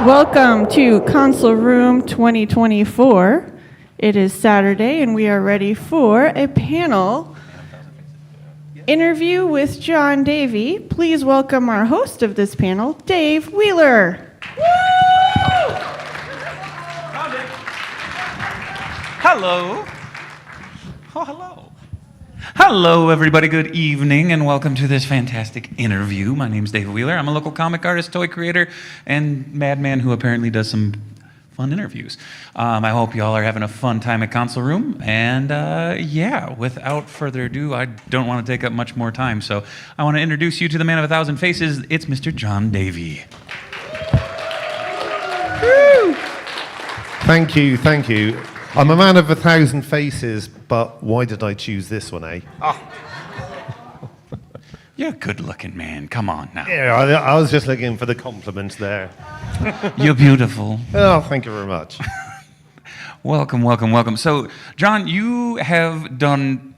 Welcome to Console Room 2024. It is Saturday and we are ready for a panel interview with John Davy. Please welcome our host of this panel, Dave Wheeler. Hello. Oh, hello. Hello, everybody. Good evening, and welcome to this fantastic interview. My name's Davey Wheeler. I'm a local comic artist, toy creator, and madman who apparently does some fun interviews. I hope you all are having a fun time at Console Room. And yeah, without further ado, I don't want to take up much more time, so I want to introduce you to the man of a thousand faces. It's Mr. John Davy. Thank you, thank you. I'm a man of a thousand faces, but why did I choose this one, eh? You're a good-looking man. Come on now. Yeah, I was just looking for the compliment there. You're beautiful. Oh, thank you very much. Welcome, welcome, welcome. So, John, you have done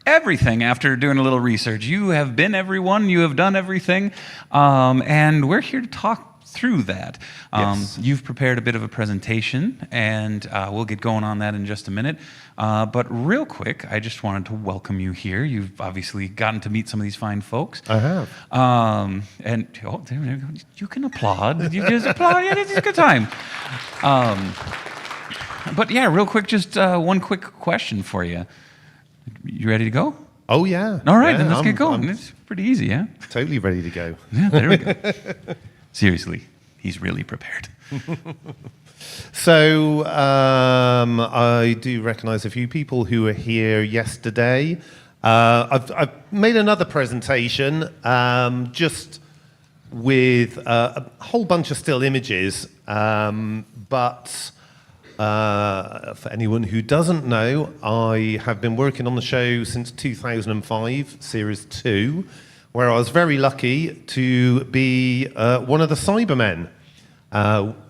everything after doing a little research. You have been everyone. You have done everything. And we're here to talk through that. Yes. You've prepared a bit of a presentation, and we'll get going on that in just a minute. But real quick, I just wanted to welcome you here. You've obviously gotten to meet some of these fine folks. I have. And you can applaud. You just applaud. Yeah, it's a good time. But yeah, real quick, just one quick question for you. You ready to go? Oh, yeah. All right, yeah, then let's get going. It's pretty easy, yeah? Totally ready to go. Yeah, there we go. Seriously, he's really prepared. So, I do recognize a few people who were here yesterday. I've made another presentation just with a whole bunch of still images, but for anyone who doesn't know, I have been working on the show since 2005, Series 2, where I was very lucky to be one of the Cybermen,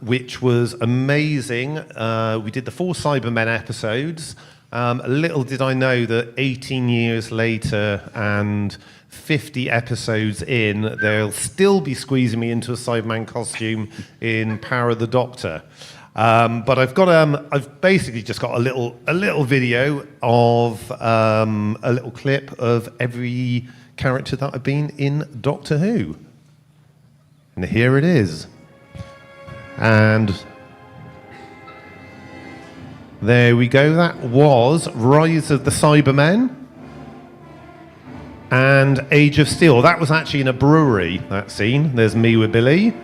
which was amazing. We did the 4 Cybermen episodes. Little did I know that 18 years later and 50 episodes in, they'll still be squeezing me into a Cyberman costume in Power of the Doctor. But I've basically just got a little video of a little clip of every character that I've been in Doctor Who. And here it is. And there we go. That was Rise of the Cybermen and Age of Steel. That was actually in a brewery, that scene. There's me with Billy.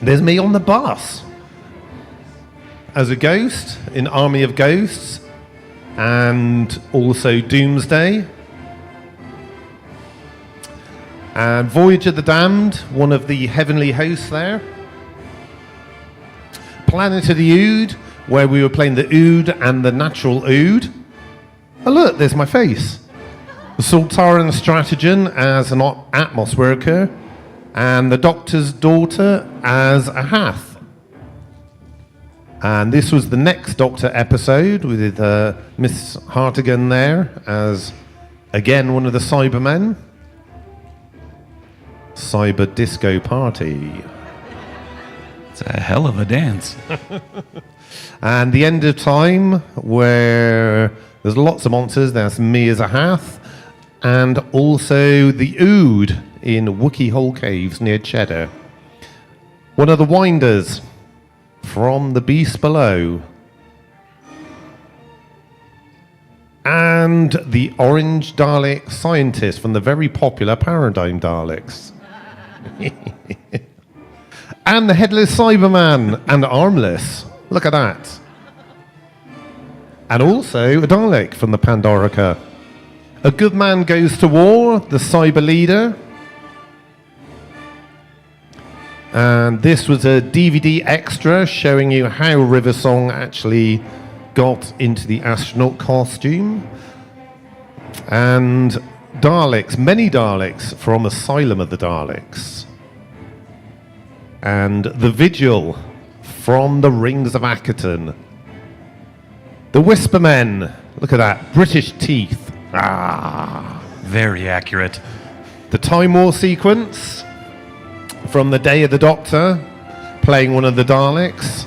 There's me on the bus as a ghost in Army of Ghosts, and also Doomsday. And Voyage of the Damned, one of the heavenly hosts there. Planet of the Ood, where we were playing the Ood and the natural Ood. Oh look, there's my face. The Sultaran Strategen as an Atmos worker, and the Doctor's daughter as a Hath. And this was the next Doctor episode with Miss Hartigan there as, again, one of the Cybermen. Cyber Disco Party. It's a hell of a dance. And the End of Time, where there's lots of monsters. That's me as a Hath. And also the Ood in Wookiee Hole Caves near Cheddar. One of the Winders from The Beast Below. And the Orange Dalek Scientist from the very popular Paradigm Daleks. And the Headless Cyberman and Armless. Look at that. And also a Dalek from the Pandorica. A Good Man Goes to War, the Cyber Leader. And this was a DVD extra showing you how River Song actually got into the astronaut costume. And Daleks, many Daleks from Asylum of the Daleks. And the Vigil from the Rings of Akaton. The Whispermen, look at that, British teeth. Ah, Very accurate. The Time War sequence from the Day of the Doctor. playing one of the Daleks.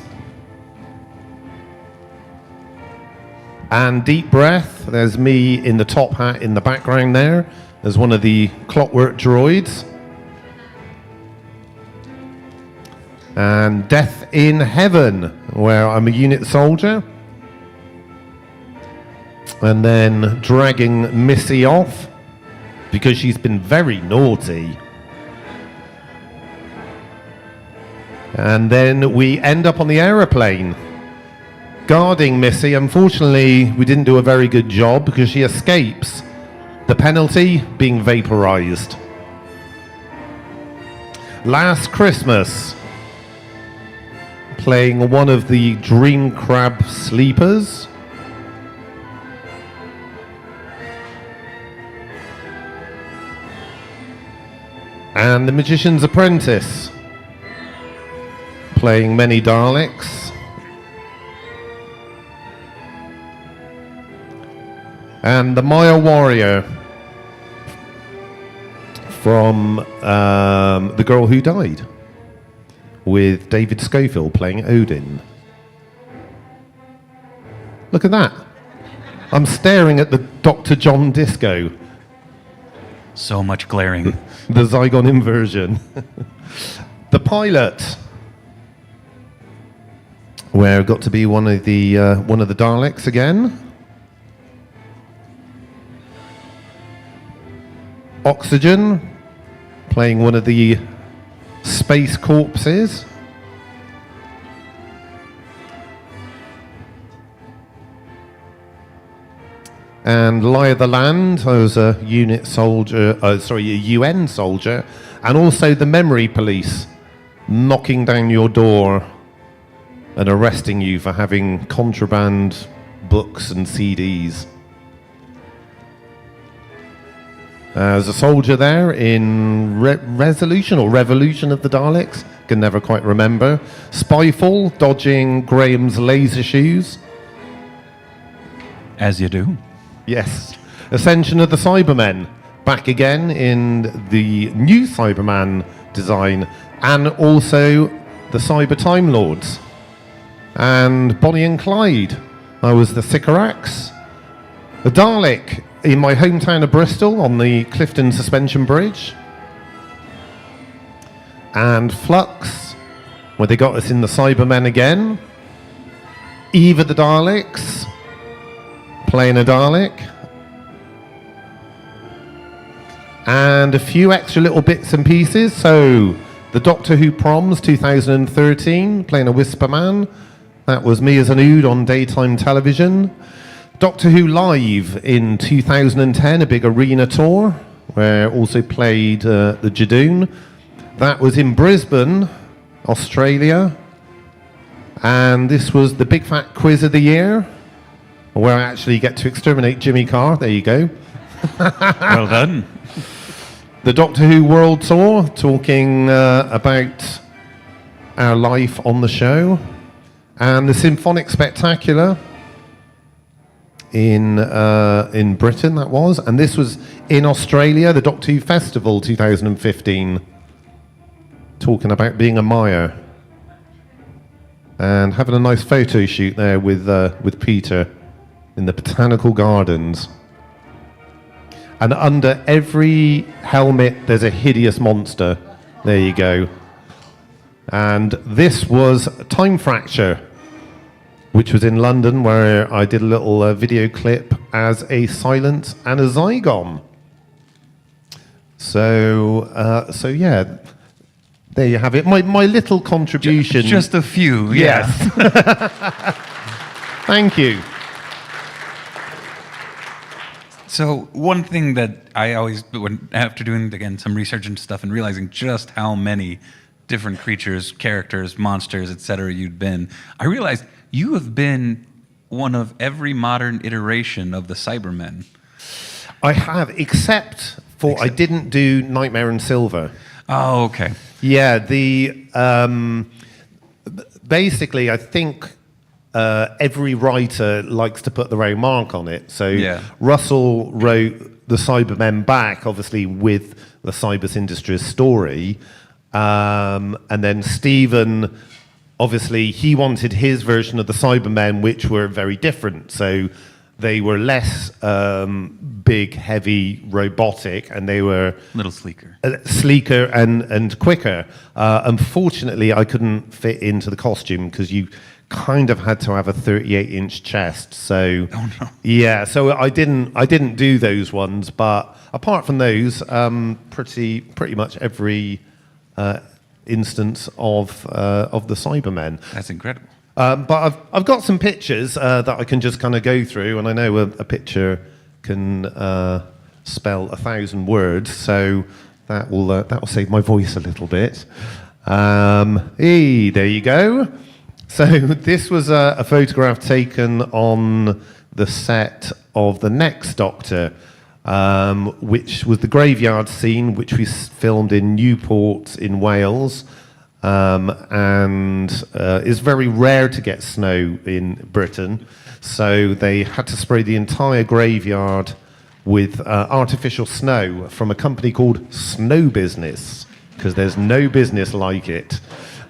And Deep Breath, there's me in the top hat in the background there, as one of the clockwork droids. And Death in Heaven, where I'm a unit soldier. And then dragging Missy off, because she's been very naughty. And then we end up on the aeroplane, guarding Missy. Unfortunately, we didn't do a very good job because she escapes. The penalty being vaporized. Last Christmas, playing one of the Dream Crab sleepers. And the Magician's Apprentice, playing many Daleks. And the Maya Warrior from The Girl Who Died, with David Schofield playing Odin. Look at that. I'm staring at the Dr. John disco. So much glaring. The Zygon inversion. The pilot, where I've got to be one of the Daleks again. Oxygen, playing one of the space corpses. And Lie of the Land, I was a unit soldier, a UN soldier, and also the Memory Police, knocking down your door and arresting you for having contraband books and CDs. As a soldier there in Resolution or Revolution of the Daleks, can never quite remember. Spyfall, dodging Graham's laser shoes. As you do. Yes. Ascension of the Cybermen, back again in the new Cyberman design, and also the Cyber Time Lords. And Bonnie and Clyde, I was the Sycorax. The Dalek in my hometown of Bristol on the Clifton Suspension Bridge. And Flux, where they got us in the Cybermen again. Eva the Daleks, playing a Dalek. And a few extra little bits and pieces. So, the Doctor Who Proms 2013, playing a Whisper Man. That was me as an Ood on daytime television. Doctor Who Live in 2010, a big arena tour, where I also played the Jadoon. That was in Brisbane, Australia. And this was the Big Fat Quiz of the Year, where I actually get to exterminate Jimmy Carr. There you go. Well done. The Doctor Who World Tour, talking about our life on the show. And the Symphonic Spectacular in Britain, that was. And this was in Australia, the Doctor Who Festival 2015, talking about being a Maya. And having a nice photo shoot there with Peter in the Botanical Gardens. And under every helmet, there's a hideous monster. There you go. And this was Time Fracture, which was in London, where I did a little video clip as a Silent and a Zygon. So yeah, there you have it. My little contribution. Just a few, yeah. Yes. Thank you. So one thing that I always, after doing, again, some research and stuff and realizing just how many different creatures, characters, monsters, etc. you'd been, I realized you have been one of every modern iteration of the Cybermen. I have, except for I didn't do Nightmare in Silver. Oh, okay. Yeah, basically, I think every writer likes to put their own mark on it. So Yeah. Russell wrote the Cybermen back, obviously, with the Cybers Industries story. And then Stephen obviously he wanted his version of the Cybermen, which were very different. So they were less big, heavy, robotic, and they were A little sleeker. sleeker and quicker. Unfortunately, I couldn't fit into the costume because you kind of had to have a 38-inch chest. So, yeah, so I didn't do those ones. But apart from those, pretty much every instance of the Cybermen. That's incredible. But I've got some pictures that I can just kind of go through, and I know a picture can spell 1,000 words, so that will save my voice a little bit. There you go. So this was a photograph taken on the set of The Next Doctor, which was the graveyard scene, which we filmed in Newport in Wales. And it's very rare to get snow in Britain, so they had to spray the entire graveyard with artificial snow from a company called Snow Business, because there's no business like it.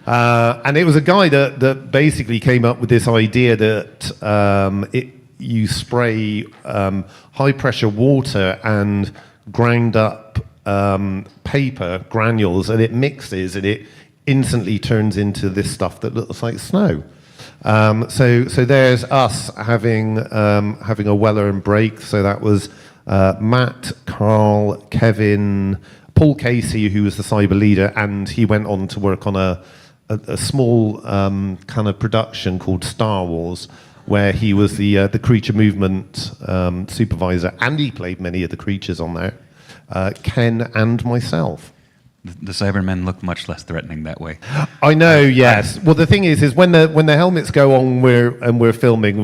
And it was a guy that basically came up with this idea that you spray high-pressure water and ground up paper granules, and it mixes, and it instantly turns into this stuff that looks like snow. So there's us having a Weller and break. So that was Matt, Carl, Kevin, Paul Casey, who was the cyber leader, and he went on to work on a small kind of production called Star Wars, where he was the creature movement supervisor, and he played many of the creatures on there, Ken and myself. The Cybermen look much less threatening that way. I know, yes. Well, the thing is when the helmets go on, we're filming.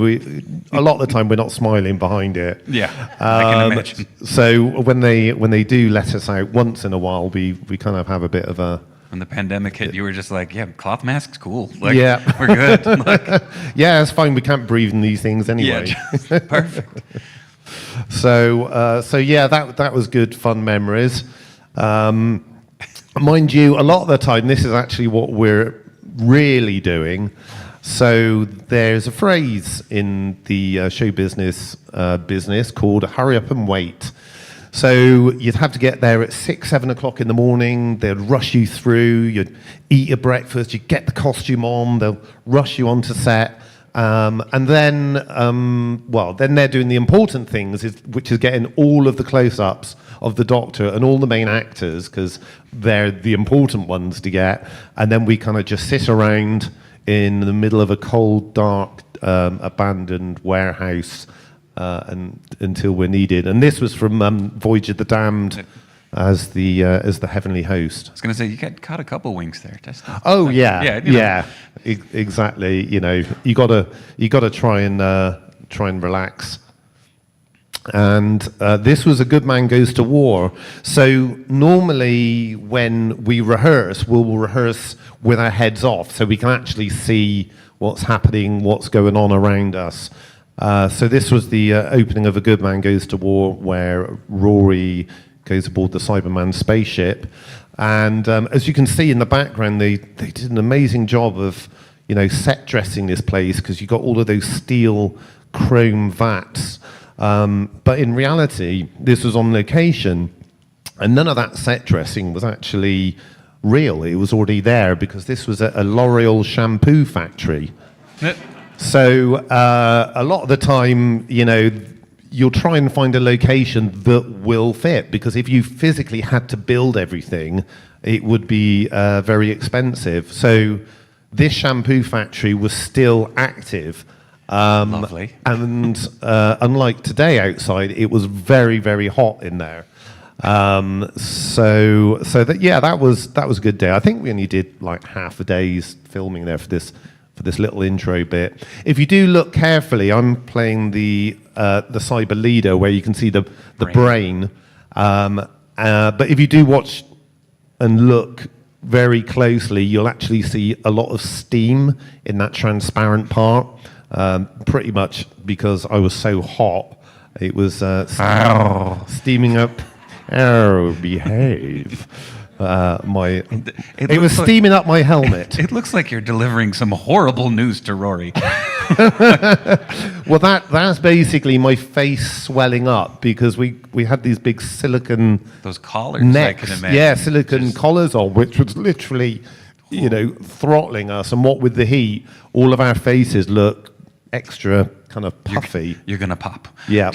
A lot of the time we're not smiling behind it. Yeah, I can imagine. So when they do let us out once in a while, we kind of have a bit of a. When the pandemic hit, you were just like, yeah, cloth masks, cool. Like, yeah, we're good. Like, yeah, it's fine. We can't breathe in these things anyway. Yeah, perfect. So yeah, that was good, fun memories. Mind you, a lot of the time, this is actually what we're really doing. So there's a phrase in the show business called "hurry up and wait." So you'd have to get there at 6, 7 o'clock in the morning. They'd rush you through. You'd eat your breakfast. You'd get the costume on. They'll rush you onto set. And then they're doing the important things, which is getting all of the close-ups of the Doctor and all the main actors, because they're the important ones to get. And then we kind of just sit around in the middle of a cold, dark, abandoned warehouse until we're needed. And this was from Voyage of the Damned as the heavenly host. I was going to say, you caught a couple winks there. Oh yeah, yeah, exactly. You know, you gotta try and relax. And this was A Good Man Goes to War. So normally when we rehearse, we'll rehearse with our heads off, so we can actually see what's happening, what's going on around us. So this was the opening of A Good Man Goes to War, where Rory goes aboard the Cyberman spaceship. And as you can see in the background, they did an amazing job of, set dressing this place, because you got all of those steel chrome vats. But in reality, this was on location, and none of that set dressing was actually real. It was already there, because this was a L'Oreal shampoo factory. So a lot of the time, you'll try and find a location that will fit, because if you physically had to build everything, it would be very expensive. So this shampoo factory was still active. Lovely. And unlike today outside, it was very, very hot in there. That was a good day. I think we only did like half a day's filming there for this little intro bit. If you do look carefully, I'm playing the cyber leader, where you can see the brain. But if you do watch and look very closely, you'll actually see a lot of steam in that transparent part. Pretty much because I was so hot, it was steaming up. Oh, behave. my. It looks was like- steaming up my helmet. It looks like you're delivering some horrible news to Rory. Well, that's basically my face swelling up because we had these big silicon Those collars, necks, I can imagine. yeah, silicon collars on, which was literally, throttling us. And what with the heat, all of our faces look extra kind of puffy. You're going to pop. Yeah.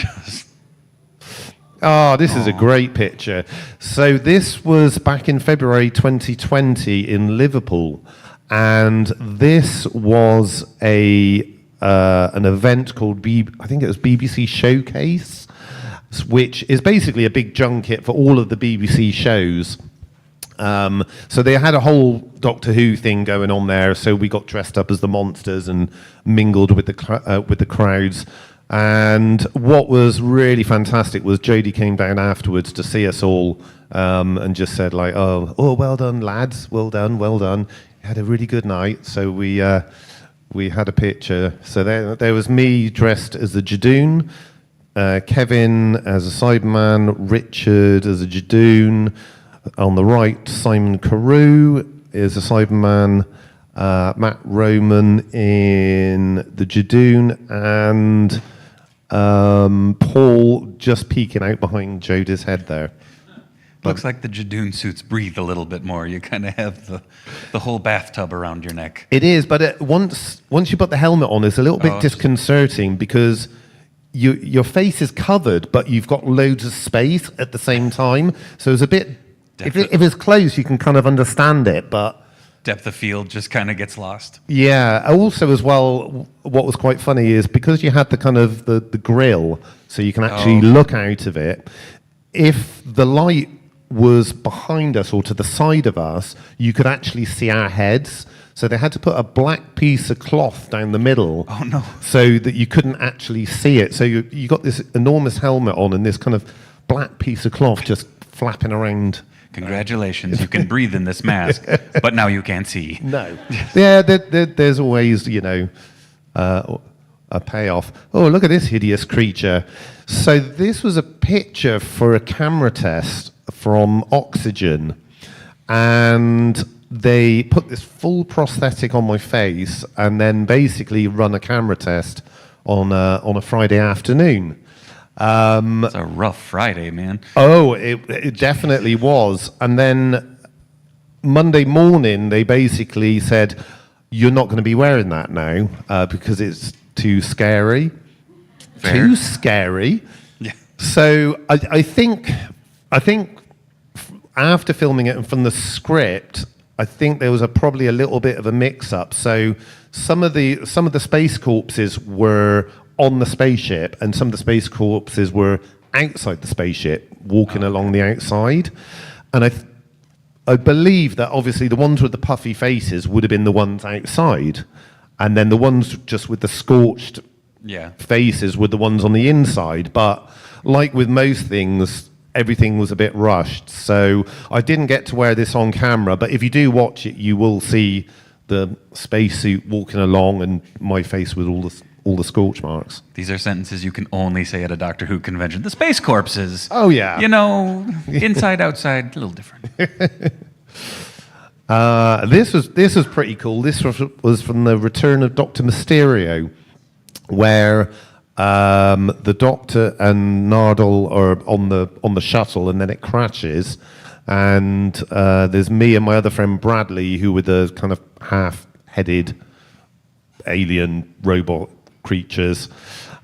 Oh, this is a great picture. So this was back in February 2020 in Liverpool, and this was an event called I think it was BBC Showcase, which is basically a big junket for all of the BBC shows. So they had a whole Doctor Who thing going on there. So we got dressed up as the monsters and mingled with the crowds. And what was really fantastic was Jodie came down afterwards to see us all and just said like, oh, well done, lads, well done. You had a really good night. So we had a picture. So there was me dressed as the Jadoon, Kevin as a Cyberman, Richard as a Jadoon. On the right, Simon Carew is a Cyberman, Matt Roman in the Jadoon, and Paul just peeking out behind Jodie's head there. Looks like the Jadoon suits breathe a little bit more. You kind of have the whole bathtub around your neck. It is, but once you put the helmet on, it's a little bit disconcerting because your face is covered, but you've got loads of space at the same time. So it's a bit. If it's close, you can kind of understand it, but Depth of field just kind of gets lost. yeah. Also, as well, what was quite funny is because you had the kind of the grill, so you can actually look out of it. If the light was behind us or to the side of us, you could actually see our heads. So they had to put a black piece of cloth down the middle. Oh, no. So that you couldn't actually see it. So you got this enormous helmet on and this kind of black piece of cloth just flapping around. Congratulations, you can breathe in this mask, but now you can't see. No. Yeah, there's always, a payoff. Oh, look at this hideous creature. So this was a picture for a camera test from Oxygen, and they put this full prosthetic on my face and then basically run a camera test on a Friday afternoon. It's a rough Friday, man. Oh, it definitely was. And then Monday morning, they basically said, you're not going to be wearing that now because it's too scary. Fair. Too scary. Yeah. So I think after filming it and from the script, I think there was probably a little bit of a mix-up. So some of the space corpses were on the spaceship, and some of the space corpses were outside the spaceship, walking along the outside. And I believe that obviously the ones with the puffy faces would have been the ones outside, and then the ones just with the scorched faces were the ones on the inside. But like with most things, everything was a bit rushed. So I didn't get to wear this on camera, but if you do watch it, you will see the spacesuit walking along and my face with all the scorch marks. These are sentences you can only say at a Doctor Who convention. The space corpses. Oh, yeah. Inside, outside, a little different. This was pretty cool. This was from the Return of Dr. Mysterio, where the Doctor and Nardole are on the shuttle, and then it crashes, and there's me and my other friend Bradley, who were the kind of half-headed alien robot creatures.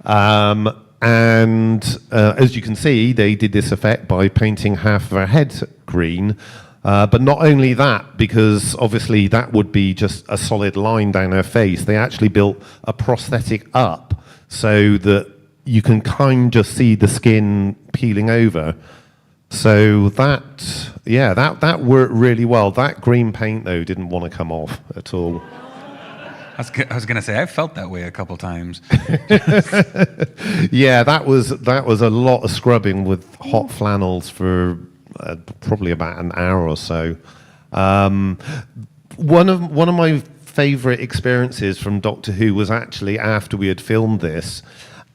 And as you can see, they did this effect by painting half of our heads green. But not only that, because obviously that would be just a solid line down her face, they actually built a prosthetic up so that you can kind of just see the skin peeling over. So that worked really well. That green paint, though, didn't want to come off at all. I was going to say, I felt that way a couple times. Yeah, that was a lot of scrubbing with hot flannels for probably about an hour or so. One of my favourite experiences from Doctor Who was actually after we had filmed this,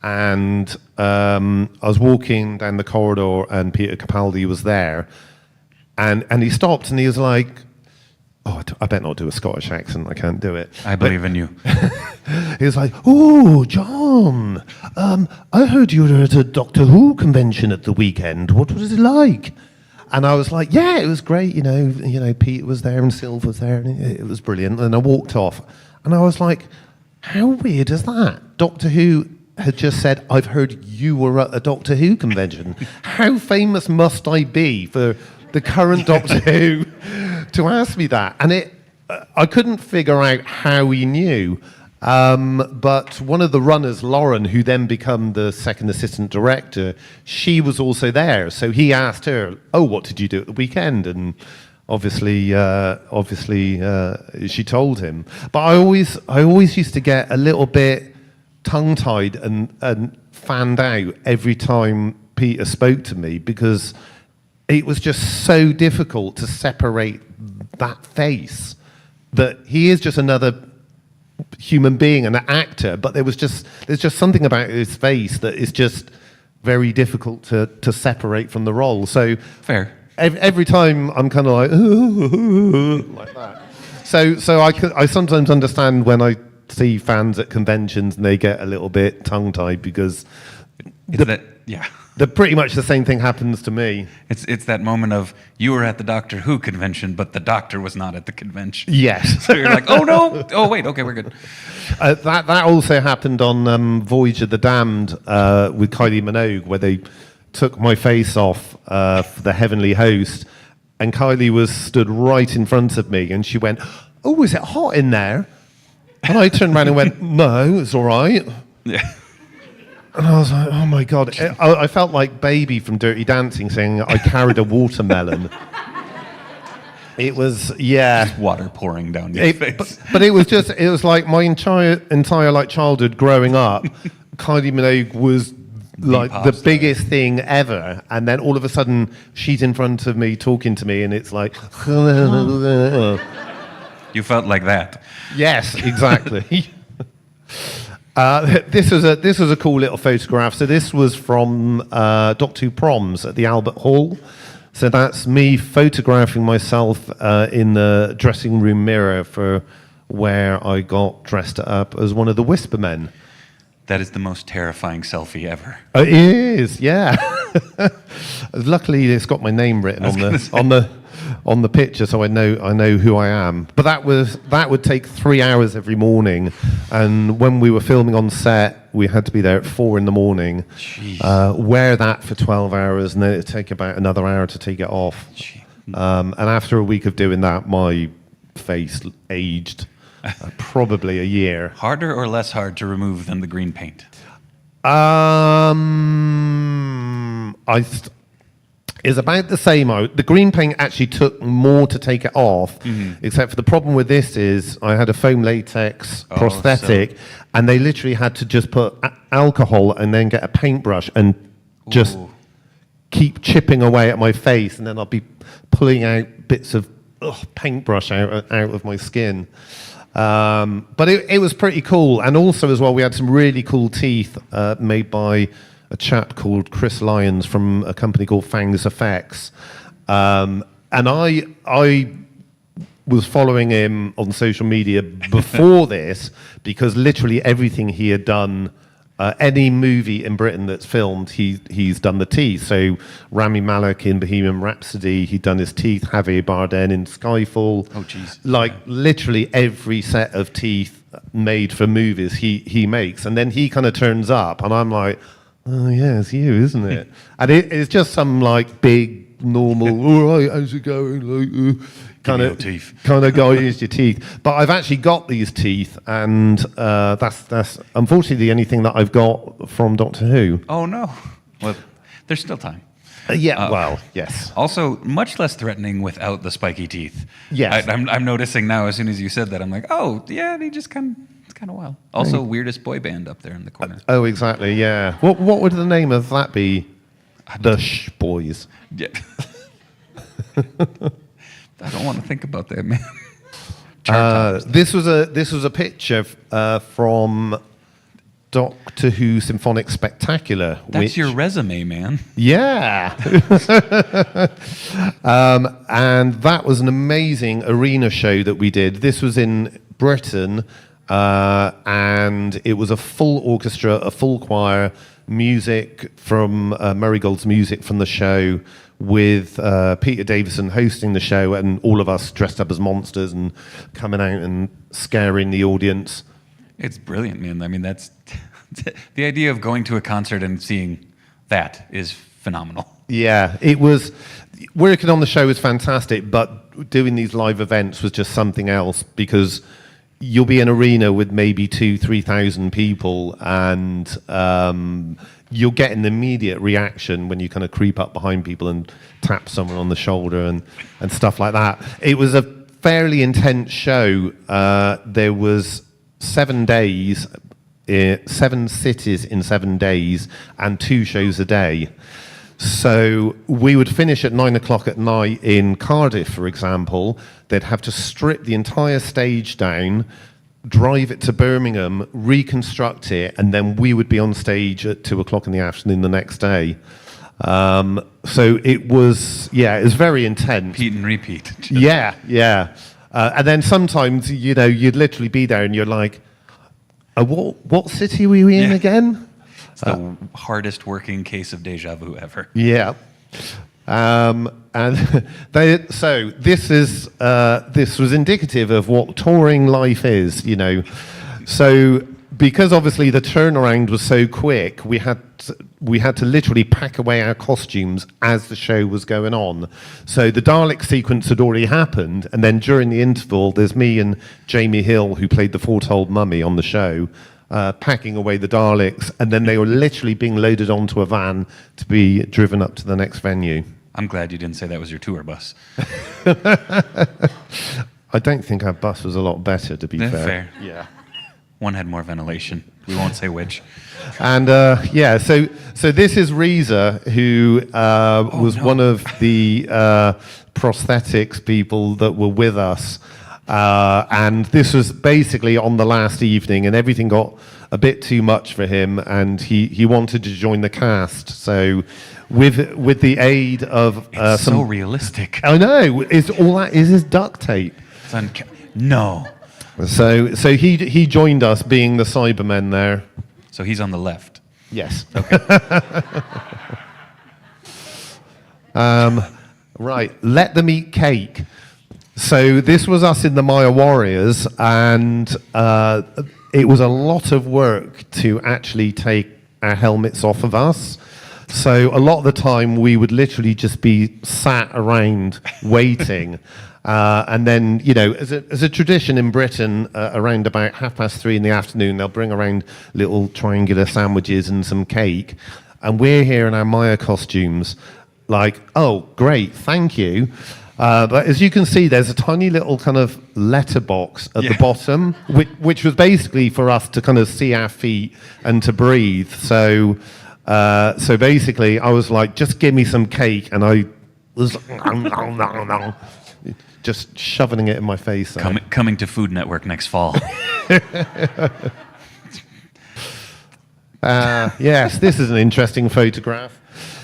and I was walking down the corridor and Peter Capaldi was there, And he stopped and he was like, oh, I better not do a Scottish accent. I can't do it. I believe in you. He was like, oh, John, I heard you were at a Doctor Who convention at the weekend. What was it like? And I was like, yeah, it was great. You know, Pete was there and Sylv was there, and it was brilliant. And I walked off, and I was like, how weird is that? Doctor Who had just said, I've heard you were at a Doctor Who convention. How famous must I be for the current Doctor Who to ask me that? And I couldn't figure out how he knew. But one of the runners, Lauren, who then became the second assistant director, she was also there. So he asked her, oh, what did you do at the weekend? And obviously, she told him. But I always used to get a little bit tongue-tied and fanned out every time Peter spoke to me, because it was just so difficult to separate that face, that he is just another human being and an actor, but there's just something about his face that is just very difficult to separate from the role. So Fair. Every time I'm kind of like that. So I sometimes understand when I see fans at conventions and they get a little bit tongue-tied, because pretty much the same thing happens to me. It's that moment of, you were at the Doctor Who convention, but the Doctor was not at the convention. Yes. So you're like, oh no, oh wait, okay, we're good. That also happened on Voyage of the Damned with Kylie Minogue, where they took my face off for the Heavenly Host, and Kylie was stood right in front of me, and she went, oh, is it hot in there? And I turned around and went, no, it's all right. Yeah. And I was like, oh my God. I felt like Baby from Dirty Dancing saying I carried a watermelon. It was, yeah. Just water pouring down your face. But it was like my entire like childhood growing up, Kylie Minogue was like the biggest thing ever. And then all of a sudden she's in front of me talking to me, and it's like, You felt like that. yes, exactly. This was a cool little photograph. So this was from Doctor Who Proms at the Albert Hall. So that's me photographing myself in the dressing room mirror for where I got dressed up as one of the Whisper Men. That is the most terrifying selfie ever. It is, yeah. Luckily, it's got my name written on the picture, so I know who I am. But that would take 3 hours every morning, and when we were filming on set, we had to be there at 4 a.m. Wear that for 12 hours, and then it'd take about another hour to take it off. And after a week of doing that, my face aged probably a year. Harder or less hard to remove than the green paint? It's about the same. The green paint actually took more to take it off, except for the problem with this is I had a foam latex prosthetic, and they literally had to just put alcohol and then get a paintbrush and just keep chipping away at my face, and then I'll be pulling out bits of paintbrush out of my skin. But it was pretty cool. And also as well, we had some really cool teeth made by a chap called Chris Lyons from a company called Fangs Effects. And I was following him on social media before this, because literally everything he had done, any movie in Britain that's filmed, he's done the teeth. So Rami Malek in Bohemian Rhapsody, he'd done his teeth. Javier Bardem in Skyfall. Oh, jeez. Like literally every set of teeth made for movies he makes. And then he kind of turns up, and I'm like, oh yeah, it's you, isn't it? And it's just some like big, normal, all right, how's it going? Like, kind of guy who's your teeth. But I've actually got these teeth, and that's unfortunately the only thing that I've got from Doctor Who. Oh no. Well, there's still time. Well, yes. Also, much less threatening without the spiky teeth. Yes. I'm noticing now, as soon as you said that, I'm like, oh, yeah, they just it's kind of wild. Also, weirdest boy band up there in the corner. Oh, exactly, yeah. What would the name of that be? The Shh Boys. Yeah. I don't want to think about that, man. This was a picture from Doctor Who Symphonic Spectacular. That's your resume, man. Yeah. And that was an amazing arena show that we did. This was in Britain, and it was a full orchestra, a full choir, music from Marigold's music from the show, with Peter Davison hosting the show, and all of us dressed up as monsters and coming out and scaring the audience. It's brilliant, man. I mean, that's the idea of going to a concert and seeing that is phenomenal. Yeah, it was. Working on the show was fantastic, but doing these live events was just something else, because you'll be in an arena with maybe 2,000-3,000 people, and you'll get an immediate reaction when you kind of creep up behind people and tap someone on the shoulder and stuff like that. It was a fairly intense show. There was 7 days, 7 cities in 7 days, and 2 shows a day. So we would finish at 9 o'clock at night in Cardiff, for example. They'd have to strip the entire stage down, drive it to Birmingham, reconstruct it, and then we would be on stage at 2 o'clock in the afternoon the next day. So it was very intense. Repeat and repeat. Yeah. And then sometimes, you'd literally be there and you're like, what city were we in again? It's the hardest working case of deja vu ever. Yeah. And so this was indicative of what touring life is, So because obviously the turnaround was so quick, we had to literally pack away our costumes as the show was going on. So the Dalek sequence had already happened, and then during the interval, there's me and Jamie Hill, who played the foretold mummy on the show, packing away the Daleks, and then they were literally being loaded onto a van to be driven up to the next venue. I'm glad you didn't say that was your tour bus. I don't think our bus was a lot better, to be fair. Yeah. One had more ventilation. We won't say which. And so this is Reza, who was one of the prosthetics people that were with us. And this was basically on the last evening, and everything got a bit too much for him, and he wanted to join the cast. So with the aid of it's so realistic. I know, is all that is duct tape. No. So he joined us, being the Cybermen there. So he's on the left. Yes. Okay. Right. Let them eat cake. So this was us in the Maya Warriors, and it was a lot of work to actually take our helmets off of us. So a lot of the time we would literally just be sat around waiting. And then, as a tradition in Britain, around about 3:30 in the afternoon, they'll bring around little triangular sandwiches and some cake. And we're here in our Maya costumes, like, oh, great, thank you. But as you can see, there's a tiny little kind of letterbox at the bottom, which was basically for us to kind of see our feet and to breathe. So basically, I was like, just give me some cake, and I was just shoving it in my face. Coming to Food Network next fall. Yes, this is an interesting photograph.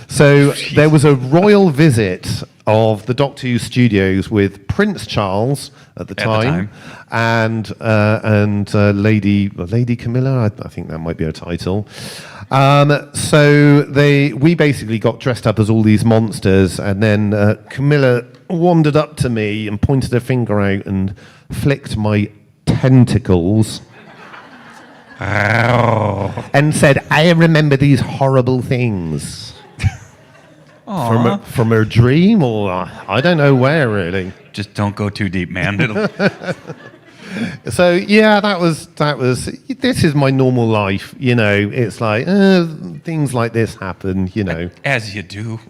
So there was a royal visit of the Doctor Who studios with Prince Charles at the time. And Lady Camilla. I think that might be her title. So we basically got dressed up as all these monsters, and then Camilla wandered up to me and pointed her finger out and flicked my tentacles. And said, "I remember these horrible things." From her dream, or I don't know where, really. Just don't go too deep, man. So yeah, that was. This is my normal life, It's like things like this happen, As you do.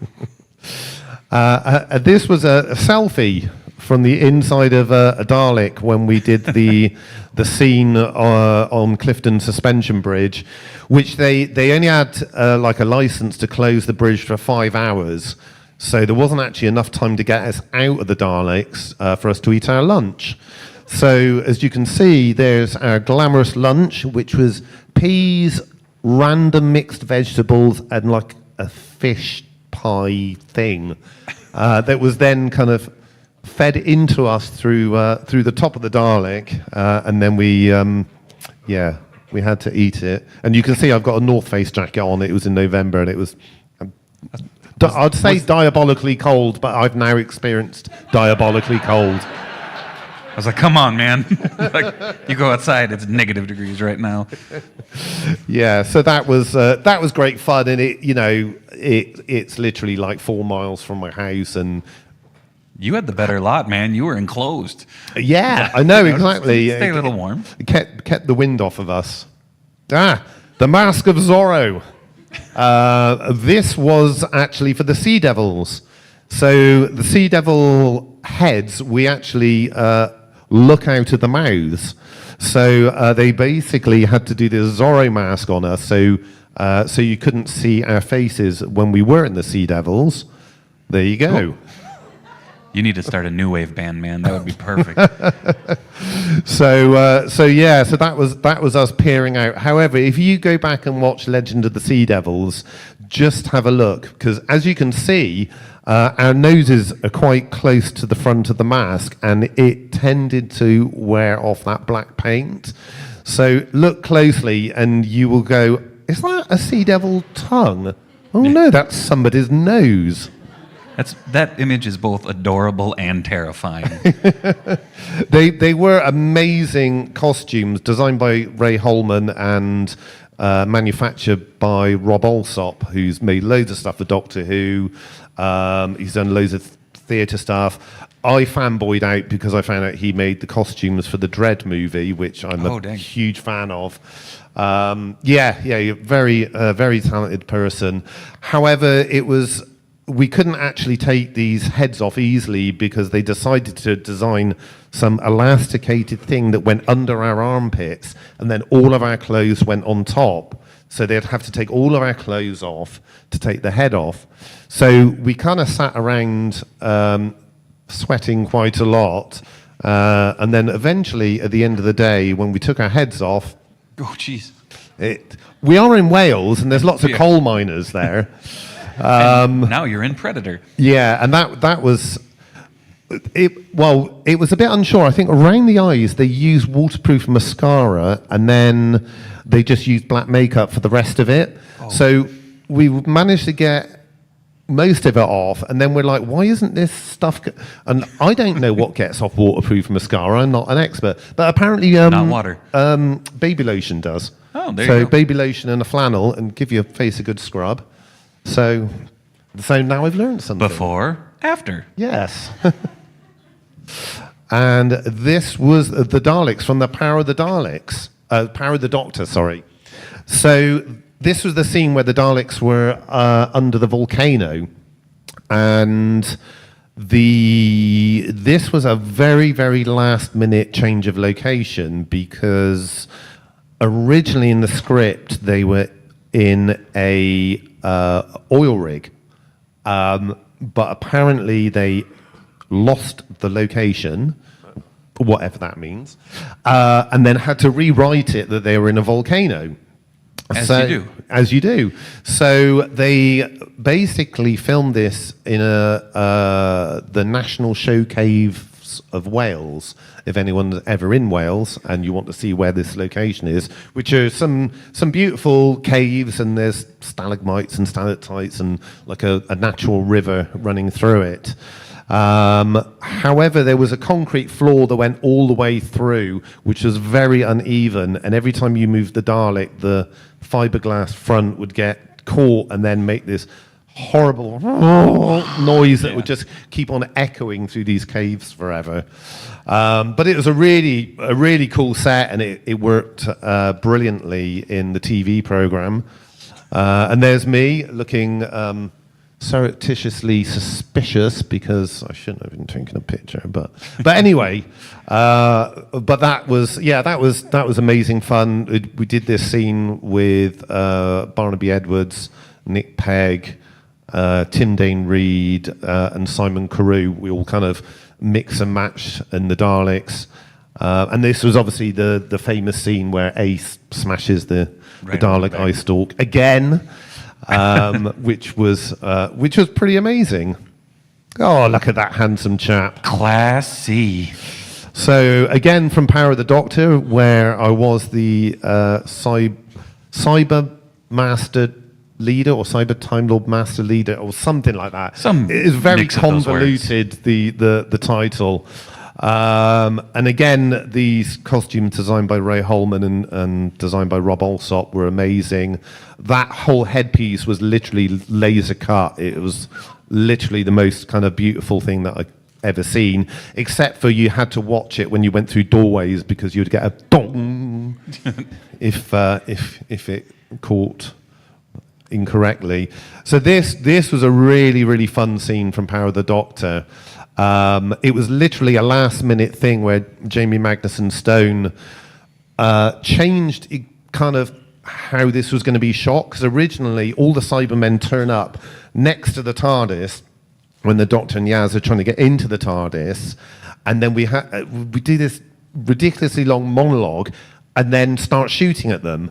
This was a selfie from the inside of a Dalek when we did the scene on Clifton Suspension Bridge, which they only had like a license to close the bridge for 5 hours, so there wasn't actually enough time to get us out of the Daleks for us to eat our lunch. So as you can see, there's our glamorous lunch, which was peas, random mixed vegetables and like a fish pie thing that was then kind of fed into us through the top of the Dalek, and then we had to eat it. And you can see I've got a North Face jacket on. It was in November, and it was. I'd say diabolically cold, but I've now experienced diabolically cold. I was like, come on, man. Like, you go outside, it's negative degrees right now. Yeah, so that was great fun, and it's literally like 4 miles from my house, and You had the better lot, man. You were enclosed. yeah, I know exactly. Stay a little warm. It kept the wind off of us. The Mask of Zorro. This was actually for the Sea Devils. So the Sea Devil heads, we actually look out of the mouths. So they basically had to do this Zorro mask on us, so you couldn't see our faces when we were in the Sea Devils. There you go. Cool. You need to start a new wave band, man. That would be perfect. So that was us peering out. However, if you go back and watch Legend of the Sea Devils, just have a look, because as you can see, our noses are quite close to the front of the mask, and it tended to wear off that black paint. So look closely, and you will go, is that a sea devil tongue? Oh no, that's somebody's nose. That image is both adorable and terrifying. They were amazing costumes designed by Ray Holman and manufactured by Rob Alsop, who's made loads of stuff for Doctor Who. He's done loads of theatre stuff. I fanboyed out because I found out he made the costumes for the Dread movie, which I'm a huge fan of. Very talented person. However, we couldn't actually take these heads off easily because they decided to design some elasticated thing that went under our armpits, and then all of our clothes went on top. So they'd have to take all of our clothes off to take the head off. So we kind of sat around sweating quite a lot. And then eventually, at the end of the day, when we took our heads off... Oh, jeez. We are in Wales, and there's lots of coal miners there. Now you're in Predator. Yeah, and that was it. Well, it was a bit unsure. I think around the eyes they used waterproof mascara, and then they just used black makeup for the rest of it. Oh. So we managed to get most of it off, and then we're like, why isn't this stuff? And I don't know what gets off waterproof mascara. I'm not an expert, but apparently, not water. Baby lotion does. Oh, there you go. So baby lotion and a flannel, and give your face a good scrub. So now I've learned something. Before, after. Yes. And this was the Daleks from the Power of the Daleks. Power of the Doctor, sorry. So this was the scene where the Daleks were under the volcano. And this was a very, very last minute change of location, because originally in the script they were in a oil rig, but apparently they lost the location, whatever that means, and then had to rewrite it that they were in a volcano. As you do. So they basically filmed this in the National Show Caves of Wales. If anyone's ever in Wales and you want to see where this location is, which are some beautiful caves, and there's stalagmites and stalactites and like a natural river running through it. However, there was a concrete floor that went all the way through, which was very uneven, and every time you moved the Dalek, the fiberglass front would get caught and then make this horrible noise that would just keep on echoing through these caves forever. But it was a really cool set, and it worked brilliantly in the TV program. And there's me looking surreptitiously suspicious because I shouldn't have been taking a picture, but anyway, but that was amazing fun. We did this scene with Barnaby Edwards, Nick Pegg, Tim Dane Reed, and Simon Carew. We all kind of mix and match in the Daleks, and this was obviously the famous scene where Ace smashes the Right the on the Dalek back. eye stalk again, which was pretty amazing. Oh, look at that handsome chap. Classy. So again, from Power of the Doctor, where I was the cyber master leader or cyber time lord master leader or something like that. Some it is very mix of those convoluted, the title. And again, these costumes designed by Ray Holman and designed by Rob Alsop were amazing. That whole headpiece was literally laser cut. It was literally the most kind of beautiful thing that I ever seen, except for you had to watch it when you went through doorways because you'd get a dong if it caught incorrectly. So this was a really, really fun scene from Power of the Doctor. It was literally a last minute thing where Jamie Magnuson Stone changed kind of how this was going to be shot, because originally all the Cybermen turn up next to the TARDIS when the Doctor and Yaz are trying to get into the TARDIS, and then we do this ridiculously long monologue and then start shooting at them.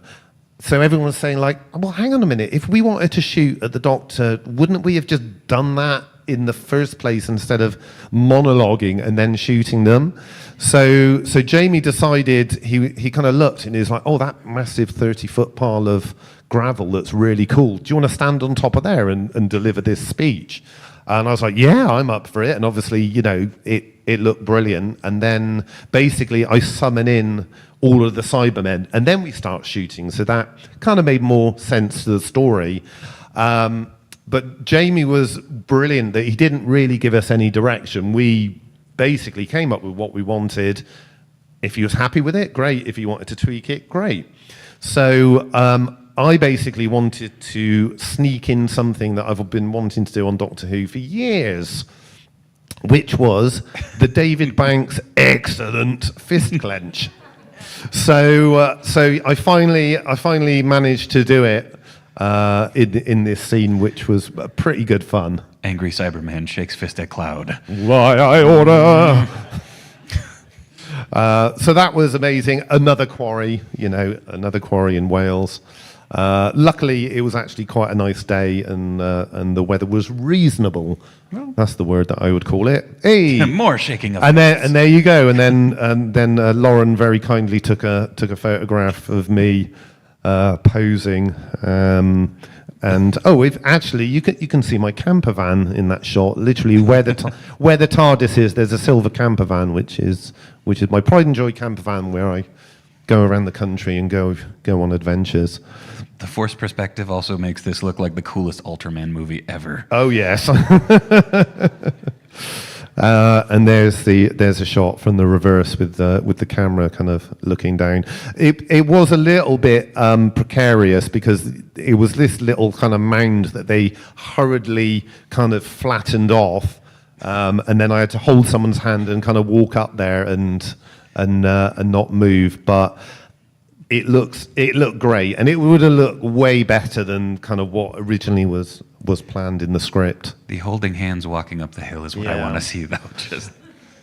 So everyone's saying like, well, hang on a minute, if we wanted to shoot at the Doctor, wouldn't we have just done that in the first place instead of monologuing and then shooting them? So Jamie decided, he kind of looked and he was like, oh, that massive 30-foot pile of gravel looks really cool. Do you want to stand on top of there and deliver this speech? And I was like, yeah, I'm up for it. And obviously, you know, it looked brilliant. And then basically I summon in all of the Cybermen and then we start shooting. So that kind of made more sense to the story. But Jamie was brilliant that he didn't really give us any direction. We basically came up with what we wanted. If he was happy with it, great. If he wanted to tweak it, great. So I basically wanted to sneak in something that I've been wanting to do on Doctor Who for years, which was the David Banks excellent fist clench. So I finally managed to do it in this scene, which was pretty good fun. Angry Cyberman shakes fist at cloud. Why I order. So that was amazing. Another quarry in Wales. Luckily, it was actually quite a nice day, and the weather was reasonable. That's the word that I would call it. Hey, More shaking of and there you go. And then Lauren very kindly took a photograph of me posing. And actually, you can see my camper van in that shot. Literally, where the TARDIS is, there's a silver camper van, which is my pride and joy camper van, where I go around the country and go on adventures. The forced perspective also makes this look like the coolest Ultraman movie ever. Oh yes. And there's a shot from the reverse with the camera kind of looking down. It was a little bit precarious because it was this little kind of mound that they hurriedly kind of flattened off, and then I had to hold someone's hand and kind of walk up there and not move. But it looked great, and it would have looked way better than kind of what originally was planned in the script. The holding hands walking up the hill is what I want to see, though.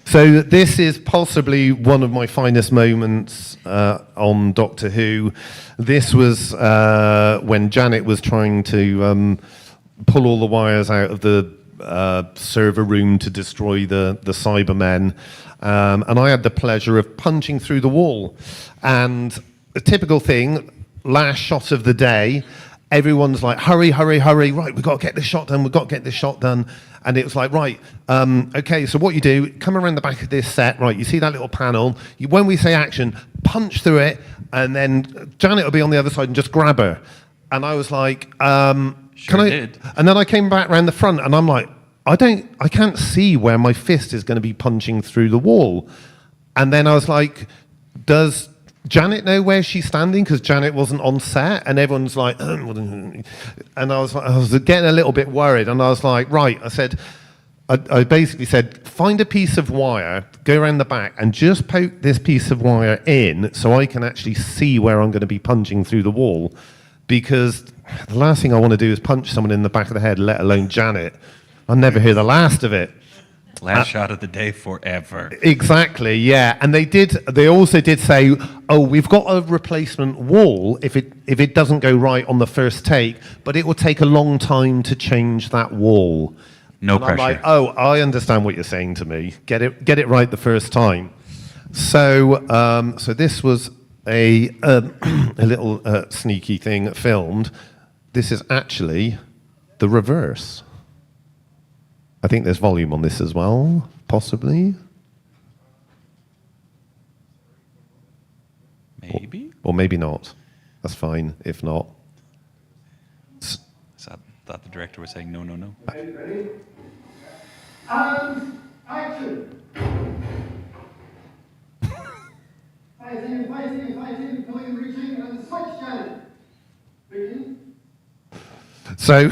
So this is possibly one of my finest moments on Doctor Who. This was when Janet was trying to pull all the wires out of the server room to destroy the Cybermen, and I had the pleasure of punching through the wall. And a typical thing, last shot of the day, everyone's like, hurry, hurry, hurry, right, we've got to get this shot done, And it was like, right, okay, so what you do, come around the back of this set, right, you see that little panel, when we say action, punch through it, and then Janet will be on the other side and just grab her. And I was like, Sure did. And then I came back around the front, and I'm like, I can't see where my fist is going to be punching through the wall. And then I was like, does Janet know where she's standing? Because Janet wasn't on set, and everyone's like, and I was getting a little bit worried, and I was like, right, I basically said, find a piece of wire, go around the back, and just poke this piece of wire in so I can actually see where I'm going to be punching through the wall, because the last thing I want to do is punch someone in the back of the head, let alone Janet. I'll never hear the last of it. Last shot of the day forever. Exactly, yeah. And they also did say, oh, we've got a replacement wall if it doesn't go right on the first take, but it will take a long time to change that wall. No And pressure. I'm like, oh, I understand what you're saying to me. Get it right the first time. So so this was a little sneaky thing filmed. This is actually the reverse. I think there's volume on this as well, possibly. Maybe? Or maybe not. That's fine, if not. So I thought the director was saying no, no, no. Ready? And action! Fighting, pulling, reaching, and switch channel. Begin. So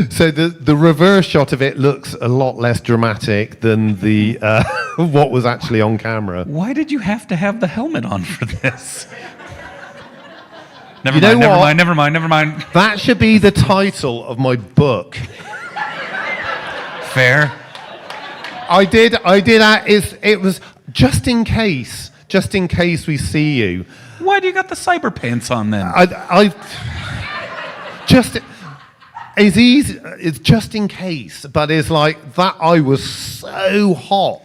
so the reverse shot of it looks a lot less dramatic than the what was actually on camera. Why did you have to have the helmet on for this? Never You know mind. That should be the title of my book. Fair. It was just in case we see you. Why do you got the cyber pants on then? It's easy. It's just in case, but it's like that. I was so hot.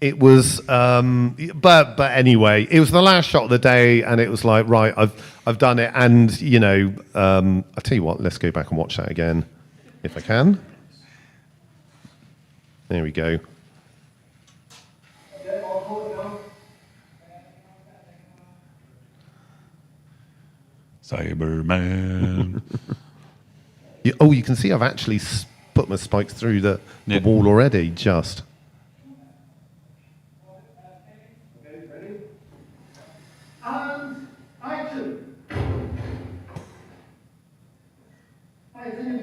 It was, but anyway, it was the last shot of the day, and it was like, right, I've done it, and I'll tell you what. Let's go back and watch that again, if I can. There we go. Okay, all forward now. Cyberman. You can see I've actually put my spikes through the Yep. wall already. Just. Okay, ready? And action! Fighting,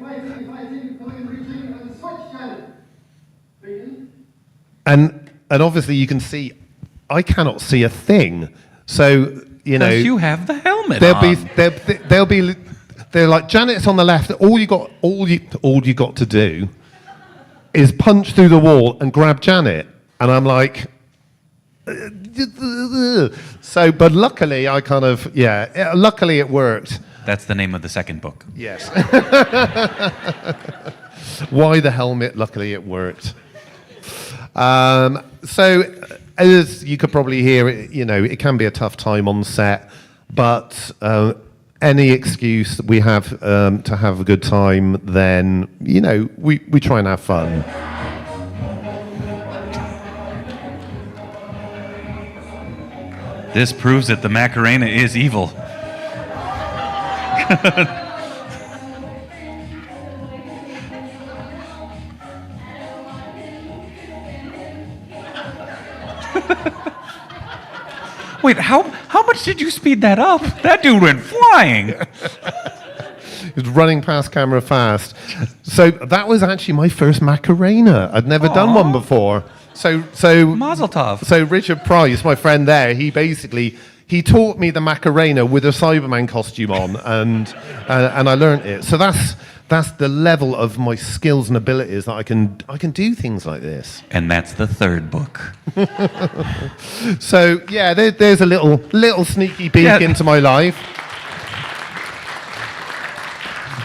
pulling, reaching, and switch channel. Begin. And obviously you can see I cannot see a thing. So Because you have the helmet on. They're like, Janet's on the left. All you got to do is punch through the wall and grab Janet. And I'm like, so. But luckily, luckily it worked. That's the name of the second book. Yes. Why the helmet? Luckily, it worked. So, as you could probably hear, it can be a tough time on set, but any excuse we have to have a good time, then we try and have fun. This proves that the Macarena is evil. Wait, how much did you speed that up? That dude went flying. He was running past camera fast. So that was actually my first Macarena. I'd never done one before. So Mazel tov. So Richard Price, my friend there, he taught me the Macarena with a Cyberman costume on, and I learnt it. So that's the level of my skills and abilities that I can do things like this. And that's the third book. So yeah, there's a little sneaky peek into my life.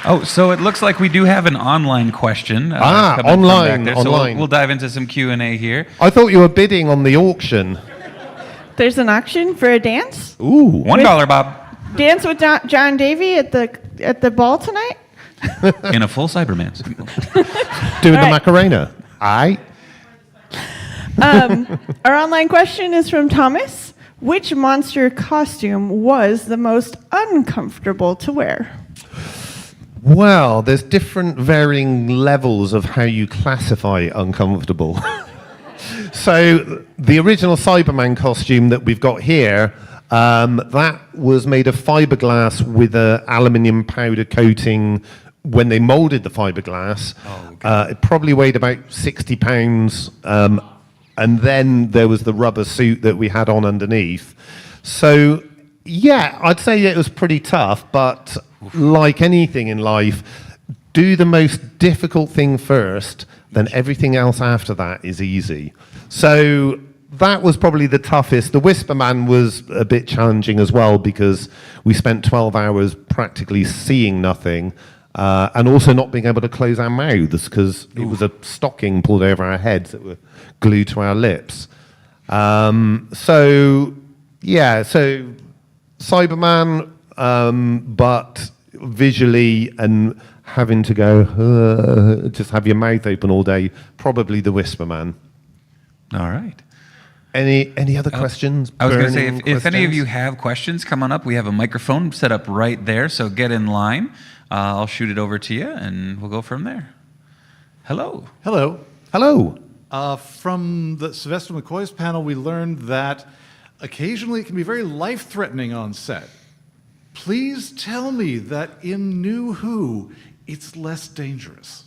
Oh, so it looks like we do have an online question. Coming from online, back there. So online. we'll dive into some Q&A here. I thought you were bidding on the auction. There's an auction for a dance. Ooh. $1, Bob. Dance with John Davy at the ball tonight. In a full Cyberman. Doing the right. Macarena. Aye. Our online question is from Thomas. Which monster costume was the most uncomfortable to wear? Well, there's different varying levels of how you classify uncomfortable. So the original Cyberman costume that we've got here, that was made of fiberglass with a aluminium powder coating. When they molded the fiberglass, it probably weighed about 60 pounds. And then there was the rubber suit that we had on underneath. So, yeah, I'd say it was pretty tough, but like anything in life, do the most difficult thing first, then everything else after that is easy. So that was probably the toughest. The Whisper Man was a bit challenging as well because we spent 12 hours practically seeing nothing and also not being able to close our mouths because it was a stocking pulled over our heads that were glued to our lips. So Cyberman, but visually and having to go, just have your mouth open all day, probably the Whisper Man. All right. Any other questions? I was going to say, Burning if any of questions? you have questions, come on up. We have a microphone set up right there, so get in line. I'll shoot it over to you, and we'll go from there. Hello. Hello. Hello. From the Sylvester McCoy's panel, we learned that occasionally it can be very life-threatening on set. Please tell me that in New Who, it's less dangerous.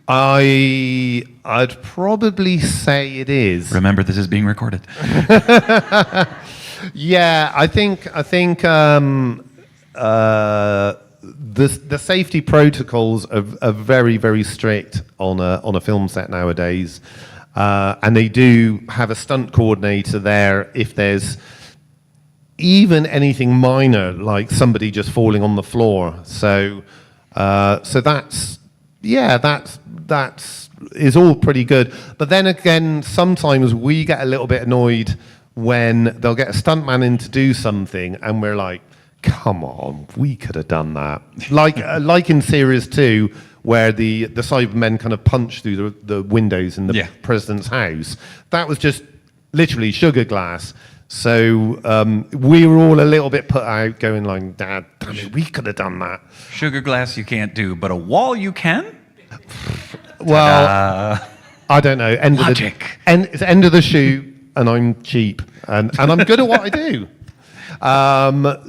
I'd probably say it is. Remember, this is being recorded. Yeah, I think the safety protocols are very, very strict on a film set nowadays, and they do have a stunt coordinator there if there's even anything minor, like somebody just falling on the floor. So that's is all pretty good. But then again, sometimes we get a little bit annoyed when they'll get a stuntman in to do something, and we're like, come on, we could have done that. Like in Series 2, where the Cybermen kind of punch through the windows in the president's house. That was just literally sugar glass. So we were all a little bit put out, going like, Dad, damn it, we could have done that. Sugar glass you can't do, but a wall you can? Well, I don't know. Logic. It's end of the shoot, and I'm cheap, and I'm good at what I do.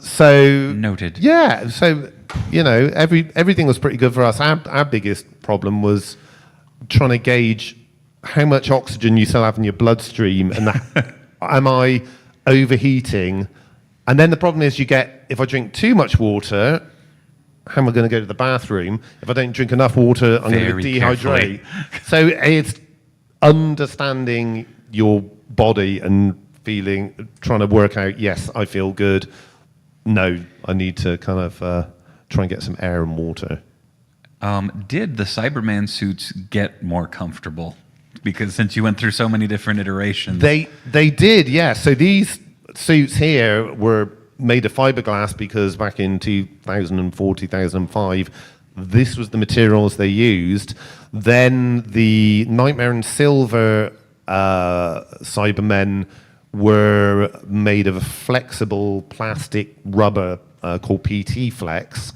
So Noted. Yeah. So everything was pretty good for us. Our biggest problem was trying to gauge how much oxygen you still have in your bloodstream, and am I overheating? And then the problem is if I drink too much water, how am I going to go to the bathroom? If I don't drink enough water, I'm going to dehydrate. So it's understanding your body and trying to work out, yes, I feel good. No, I need to kind of try and get some air and water. Did the Cyberman suits get more comfortable? Because since you went through so many different iterations. They did, yeah. So these suits here were made of fiberglass because back in 2004, 2005, this was the materials they used. Then the Nightmare in Silver Cybermen were made of a flexible plastic rubber called PT Flex.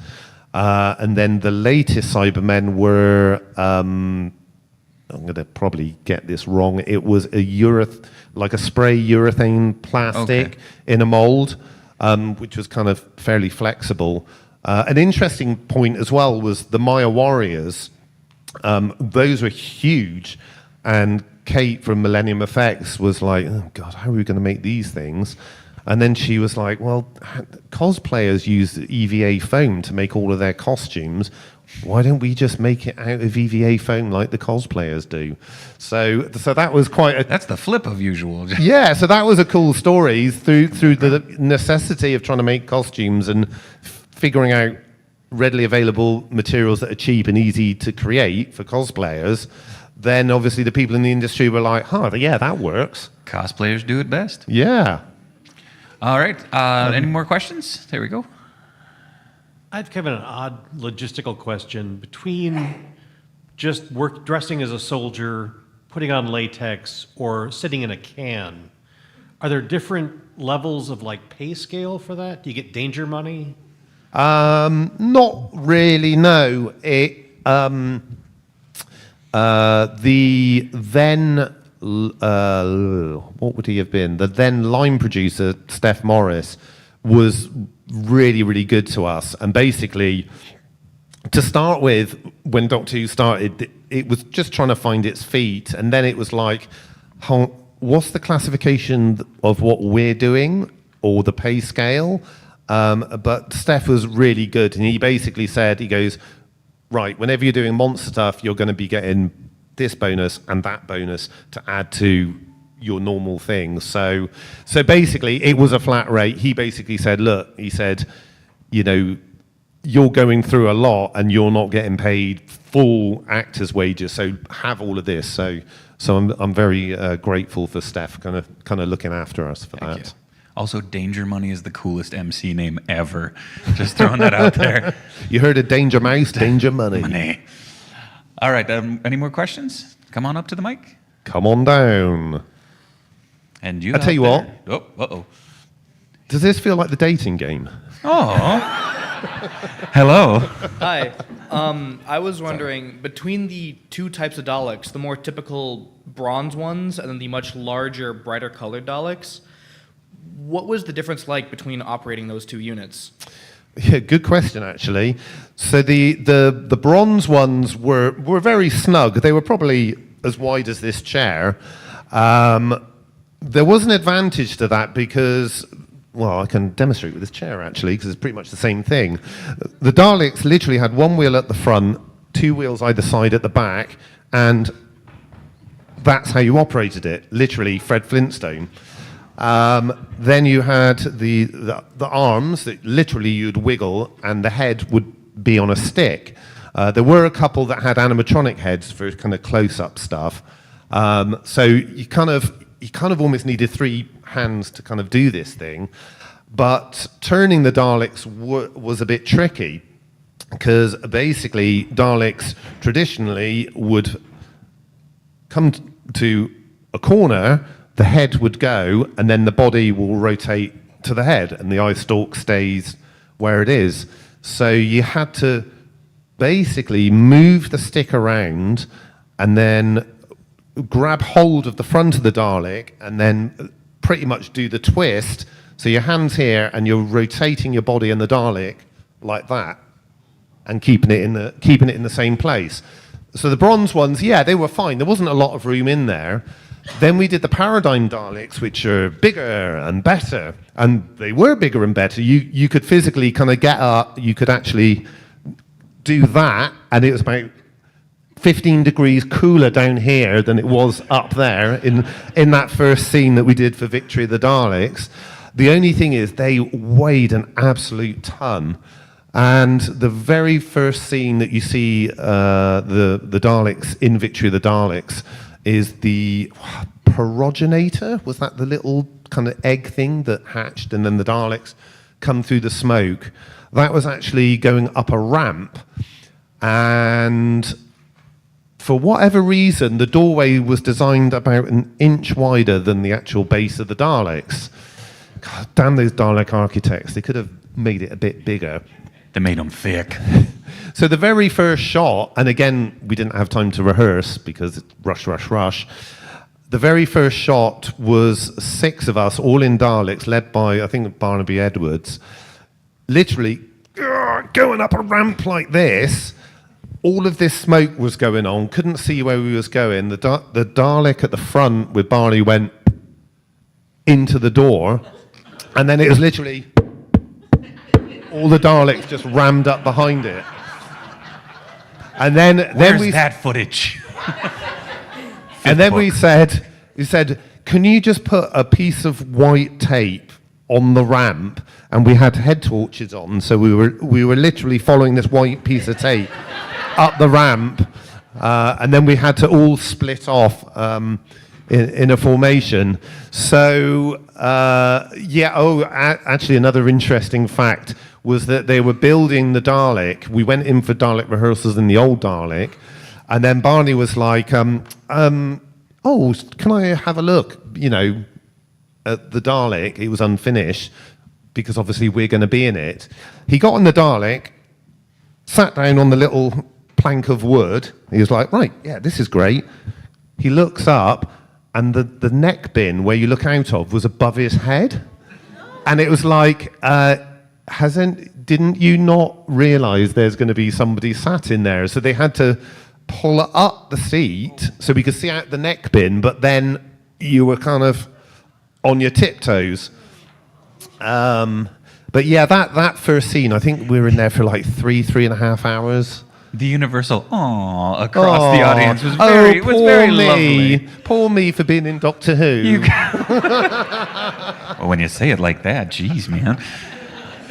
And then the latest Cybermen were, I'm going to probably get this wrong, it was like a spray urethane plastic in a mold, which was kind of fairly flexible. An interesting point as well was the Maya Warriors. Those were huge, and Kate from Millennium Effects was like, oh God, how are we going to make these things? And then she was like, well, cosplayers use EVA foam to make all of their costumes. Why don't we just make it out of EVA foam like the cosplayers do? So that was That's the flip of usual. Yeah, so that was a cool story through the necessity of trying to make costumes and figuring out readily available materials that are cheap and easy to create for cosplayers. Then obviously the people in the industry were like, yeah, that works. Cosplayers do it best. Yeah. All right. Any more questions? There we go. I have kind of an odd logistical question between just dressing as a soldier, putting on latex, or sitting in a can. Are there different levels of pay scale for that? Do you get danger money? Not really, no. The then, what would he have been? The then line producer, Steph Morris, was really, really good to us. And basically, to start with, when Doctor Who started, it was just trying to find its feet. And then it was like, what's the classification of what we're doing or the pay scale? But Steph was really good. And he basically said, he goes, right, whenever you're doing monster stuff, you're going to be getting this bonus and that bonus to add to your normal things. So basically, it was a flat rate. He basically said, look, he said, you know, you're going through a lot and you're not getting paid full actors' wages, so have all of this. So I'm very grateful for Steph kind of looking after us for that. Yeah. Also, Danger Money is the coolest MC name ever. Just throwing that out there. You heard of Danger Mouse, Danger Money. Money. All right, any more questions? Come on up to the mic. Come on down. And you. I'll tell you what. Oh, uh-oh. Does this feel like the dating game? Oh. Hello. Hi. I was wondering, between the two types of Daleks, the more typical bronze ones and then the much larger, brighter colored Daleks, what was the difference like between operating those two units? Yeah, good question, actually. So the bronze ones were very snug. They were probably as wide as this chair. There was an advantage to that because, well, I can demonstrate with this chair, actually, because it's pretty much the same thing. The Daleks literally had one wheel at the front, two wheels either side at the back, and that's how you operated it, literally Fred Flintstone. Then you had the arms that literally you'd wiggle, and the head would be on a stick. There were a couple that had animatronic heads for kind of close-up stuff. So you kind of almost needed three hands to kind of do this thing. But turning the Daleks was a bit tricky, because basically Daleks traditionally would come to a corner, the head would go, and then the body will rotate to the head, and the eye stalk stays where it is. So you had to basically move the stick around and then grab hold of the front of the Dalek and then pretty much do the twist. So your hand's here and you're rotating your body and the Dalek like that and keeping it in the same place. So the bronze ones, yeah, they were fine. There wasn't a lot of room in there. Then we did the Paradigm Daleks, which are bigger and better, and they were bigger and better. You could physically kind of get up, you could actually do that, and it was about 15 degrees cooler down here than it was up there in that first scene that we did for Victory of the Daleks. The only thing is they weighed an absolute ton. And the very first scene that you see the Daleks in Victory of the Daleks is the progenitor. Was that the little kind of egg thing that hatched and then the Daleks come through the smoke? That was actually going up a ramp, and for whatever reason, the doorway was designed about an inch wider than the actual base of the Daleks. God damn those Dalek architects. They could have made it a bit bigger. They made them thick. So the very first shot, and again, we didn't have time to rehearse because it's rush, rush, rush. The very first shot was 6 of us, all in Daleks, led by, I think, Barnaby Edwards, literally going up a ramp like this. All of this smoke was going on, couldn't see where we was going. The Dalek at the front with Barney went into the door, and then it was literally all the Daleks just rammed up behind it. And then Where's we that footage? and then we said, can you just put a piece of white tape on the ramp? And we had head torches on, so we were literally following this white piece of tape up the ramp, and then we had to all split off in a formation. So actually another interesting fact was that they were building the Dalek. We went in for Dalek rehearsals in the old Dalek, and then Barney was like, can I have a look, at the Dalek? It was unfinished, because obviously we're going to be in it. He got on the Dalek, sat down on the little plank of wood. He was like, right, yeah, this is great. He looks up, and the neck bin where you look out of was above his head. And it was like, didn't you not realise there's going to be somebody sat in there? So they had to pull up the seat so we could see out the neck bin, but then you were kind of on your tiptoes. But yeah, that first scene, I think we were in there for like 3.5 hours. The universal "aw" across the audience was very lovely. Poor me for being in Doctor Who. Well, when you say it like that, geez, man.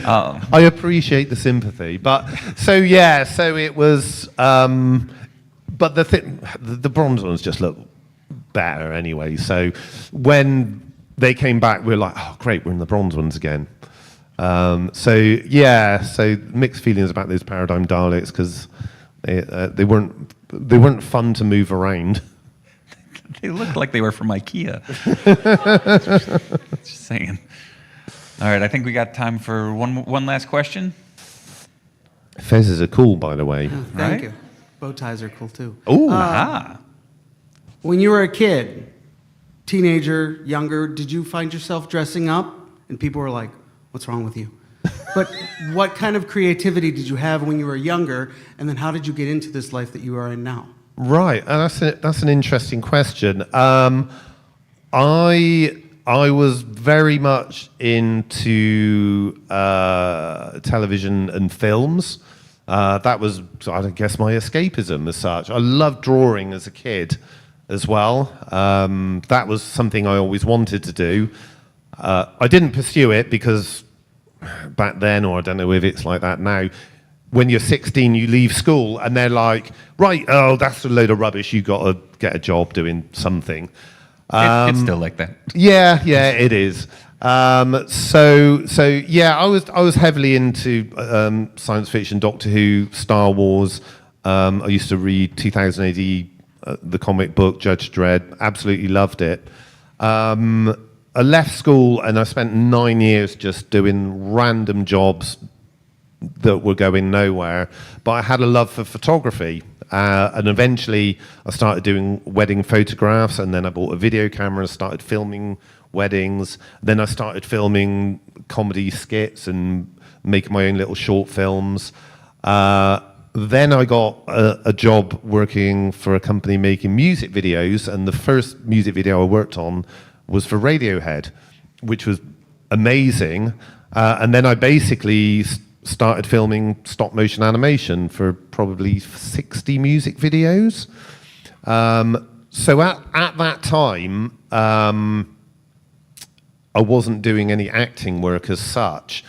I appreciate the sympathy, but so it was. But the bronze ones just look better anyway. So when they came back, we were like, oh great, we're in the bronze ones again. So mixed feelings about those Paradigm Daleks because they weren't fun to move around. They looked like they were from IKEA. Just saying. All right, I think we got time for one last question. Fezzes are cool, by the way. Thank Right? you. Bow ties are cool too. Oh, When you were a kid, teenager, younger, did you find yourself dressing up and people were like, "What's wrong with you?" But what kind of creativity did you have when you were younger, and then how did you get into this life that you are in now? right. That's an interesting question. I was very much into television and films. That was, I guess, my escapism as such. I loved drawing as a kid as well. That was something I always wanted to do. I didn't pursue it because back then, or I don't know if it's like that now, when you're 16, you leave school and they're like, right, oh, that's a load of rubbish. You got to get a job doing something. It's still like that. Yeah, it is. I was heavily into science fiction, Doctor Who, Star Wars. I used to read 2000 AD, the comic book, Judge Dredd. Absolutely loved it. I left school and I spent 9 years just doing random jobs that were going nowhere. But I had a love for photography. And eventually I started doing wedding photographs, and then I bought a video camera and started filming weddings. Then I started filming comedy skits and making my own little short films. Then I got a job working for a company making music videos, and the first music video I worked on was for Radiohead, which was amazing. And then I basically started filming stop motion animation for probably 60 music videos. So at that time, I wasn't doing any acting work as such,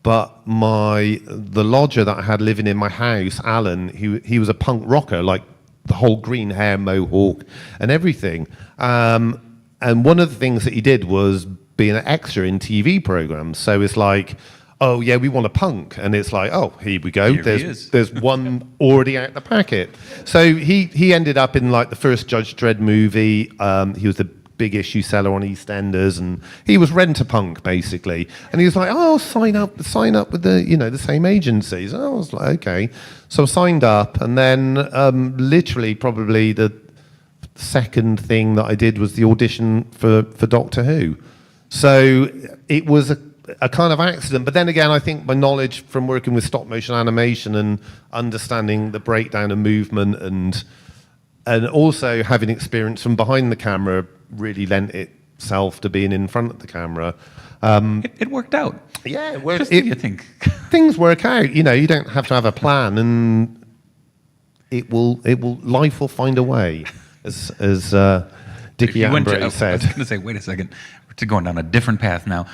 but the lodger that I had living in my house, Alan, he was a punk rocker, like the whole green hair, mohawk, and everything. And one of the things that he did was be an extra in TV programs. So it's like, oh yeah, we want a punk, and it's like, oh, here we go. There's one already out the packet. So he ended up in like the first Judge Dredd movie. He was the big issue seller on EastEnders, and he was Rent-A-Punk basically. And he was like, oh, sign up with the same agencies. And I was like, okay. So I signed up, and then literally probably the second thing that I did was the audition for Doctor Who. So it was a kind of accident, but then again, I think my knowledge from working with stop motion animation and understanding the breakdown of movement and also having experience from behind the camera really lent itself to being in front of the camera. It worked out. Yeah, it worked. Just you think. Things work out. You don't have to have a plan, and life will find a way, as Dickie Ambrose said. I was going to say, wait a second. We're going down a different path now.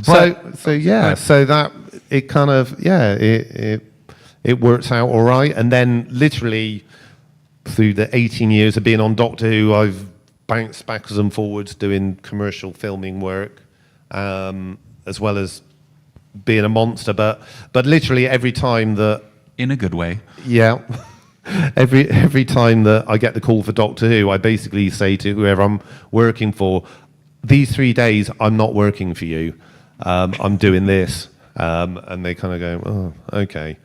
So that it kind of it works out all right. And then literally through the 18 years of being on Doctor Who, I've bounced backwards and forwards doing commercial filming work, as well as being a monster. But literally every time that, in a good way. yeah. Every time that I get the call for Doctor Who, I basically say to whoever I'm working for, these 3 days, I'm not working for you. I'm doing this. And they kind of go, oh, okay.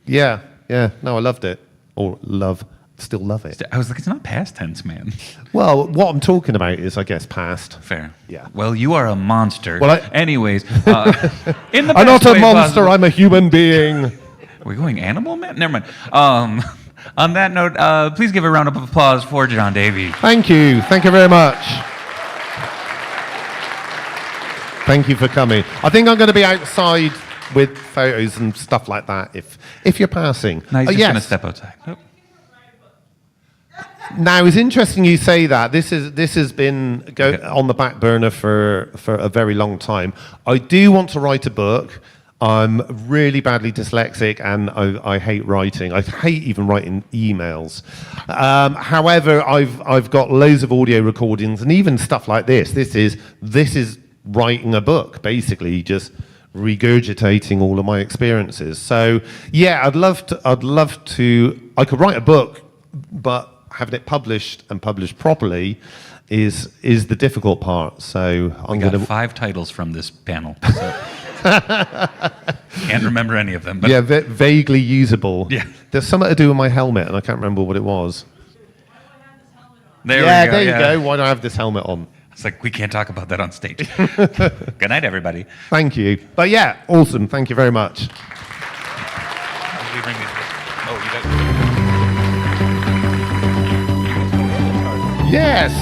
Yeah. No, I loved it. Still love it. I was like, it's not past tense, man. Well, what I'm talking about is, I guess, past. Fair. Yeah. Well, you are a monster. Well, anyways, in the I'm not best a way monster, possible- I'm a human being. We're going animal, man? Never mind. On that note, please give a round of applause for John Davey. Thank you. Thank you very much. Thank you for coming. I think I'm going to be outside with photos and stuff like that if you're passing. No, he's Oh, just yes. going to step outside. Oh. Now, it's interesting you say that. This has been on the back burner for a very long time. I do want to write a book. I'm really badly dyslexic, and I hate writing. I hate even writing emails. However, I've got loads of audio recordings and even stuff like this. This is writing a book, basically, just regurgitating all of my experiences. So yeah, I'd love to. I could write a book, but having it published and published properly is the difficult part. So I'm We going got 5 titles from this panel. So. Can't remember any of them. But yeah, vaguely usable. Yeah. There's something to do with my helmet, and I can't remember what it was. there yeah, we go. there you go. Why do I have this helmet on? It's like, we can't talk about that on stage. Good night, everybody. Thank you. But yeah, awesome. Thank you very much. Yes,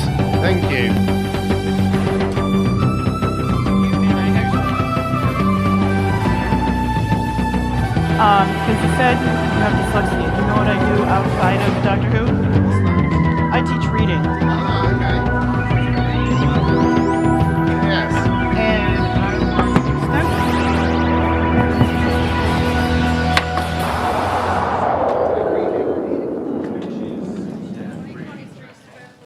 thank you. Because you said you have dyslexia. You know what I do outside of Doctor Who? I teach reading. Oh, okay.